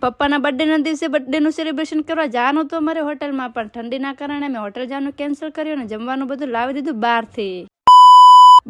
પપ્પાના બર્થડે ના દિવસે બર્થડે નું સેલિબ્રેશન કરવા જવાનું તો અમારે હોટલમાં, પણ ઠંડીના કારણે અમે હોટલ જવાનું કેન્સલ કર્યું ને જમવાનું બધું લાવી દીધું બહારથી.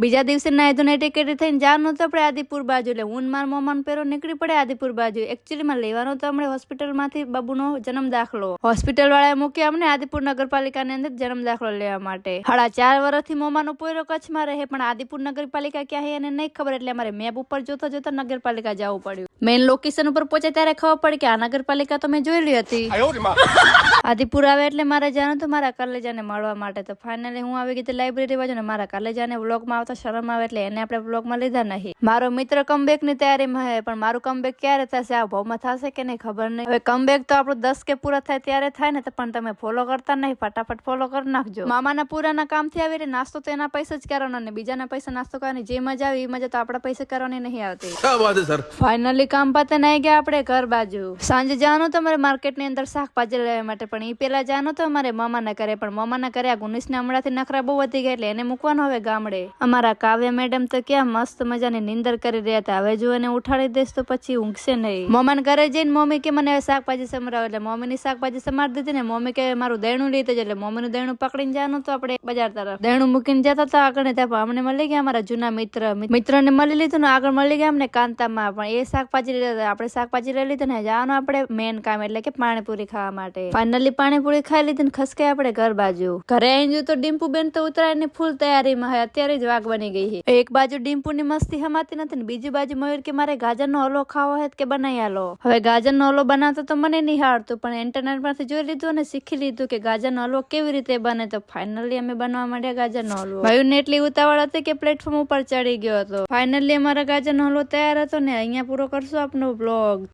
બીજા દિવસે નાઈ ધોઈને ટિકિટ થઈને જવાનું તો આપણે આદિપુર બાજુ, એટલે હું મારા મમ્માનો પેરો નીકળી પડે આદિપુર બાજુ. એકચ્યુઅલીમાં લેવાનો તો અમને હોસ્પિટલમાંથી બાબુનો જન્મ દાખલો. હોસ્પિટલ વાળાએ મૂક્યા અમને આદિપુર નગરપાલિકાની અંદર જન્મ દાખલો લેવા માટે. 4.5 વર્ષથી મમ્માનો પોયરો કચ્છમાં રહે, પણ આદિપુર નગરપાલિકા ક્યાં છે એને નહીં ખબર, એટલે અમારે મેપ ઉપર જોતા જોતા નગરપાલિકા જવું પડ્યું. મેઇન લોકેશન ઉપર પહોંચે ત્યારે ખબર પડી કે આ નગરપાલિકા તો મેં જોયેલી હતી. આદિપુર આવે એટલે મારે જાણું તો મારા કલેજાને મળવા માટે. તો ફાઇનલી હું આવી ગઈ લાઇબ્રેરી બાજુ ને મારા કલેજાને વ્લોગમાં આવતા શરમ આવે એટલે એને આપણે વ્લોગમાં લીધા નહીં. મારો મિત્ર કમબેક ની તૈયારીમાં હે, પણ મારું કમબેક ક્યારે થશે, આ ભાવમાં થશે કે નહીં ખબર નહીં. હવે કમબેક તો આપણું 10 કે પૂરા થાય ત્યારે થાય ને, પણ તમે ફોલો કરતા નહીં, ફટાફટ ફોલો કરી નાખજો. મામાના પૂરાના કામથી આવી એટલે નાસ્તો તો એના પૈસા જ કરવાનો, અને બીજાના પૈસા નાસ્તો કરવાની જે મજા આવી એ મજા તો આપણા પૈસા કરવાની નહીં આવતી. ફાઇનલી કામ પતે નહીં ગયા આપણે ઘર બાજુ. સાંજે જવાનું તો અમારે માર્કેટની અંદર શાકભાજી લેવા માટે, પણ એ પેલા જવાનું તો અમારે મામાના ઘરે, પણ મામાના ઘરે આ ગુનિશને હમણાંથી નખરા બહુ વધી ગયા એટલે એને મૂકવાનો હવે ગામડે. અમારા કાવ્ય મેડમ તો ક્યાં મસ્ત મજાની નીંદર કરી રહ્યા હતા. હવે જો એને ઉઠાડી દઈશ તો પછી ઊંઘશે નહીં. મમ્માના ઘરે જઈને મમ્મી કે મને શાકભાજી સમારાવ, એટલે મમ્મીની શાકભાજી સમારી દીધી ને મમ્મી કે મારું દહીણું લીધું છે, એટલે મમ્મીનું દહીણું પકડીને જવાનું તો આપણે બજાર તરફ. દહીણું મૂકીને જતા હતા આગળ, ત્યાં અમને મળી ગયા અમારા જૂના મિત્રને મળી લીધું ને આગળ મળી ગયા અમને કાંતામાં, પણ એ શાકભાજી લીધા. આપણે શાકભાજી લઈ લીધું ને જવાનું આપણે મેન કામ એટલે કે પાણીપુરી ખાવા માટે. ફાઇનલી પાણીપુરી ખાઈ લીધી ને ખસકે આપણે ઘર બાજુ. ઘરે આવી તો ડિમ્પુ બેન તો ઉતરાયણની ફૂલ તૈયારીમાં હોય, અત્યારે જ વાગ બની ગઈ છે. એક બાજુ ડિમ્પુ ની મસ્તી હમાતી નથી ને બીજી બાજુ મયુર કે મારે ગાજરનો હલવો ખાવો હોય કે બનાવી આલો. હવે ગાજરનો હલવો બનાવતો તો મને નહીં આવડતું, પણ ઇન્ટરનેટ માંથી જોઈ લીધું અને શીખી લીધું કે ગાજરનો હલવો કેવી રીતે બને. તો ફાઇનલી અમે બનવા માંડ્યા ગાજરનો હલવો. મયુરને એટલી ઉતાવળ હતી કે પ્લેટફોર્મ ઉપર ચડી ગયો હતો. ફાઇનલી અમારા ગાજરનો હલવો તૈયાર હતો ને અહીંયા પૂરો કરશું આપનો બ્લોગ.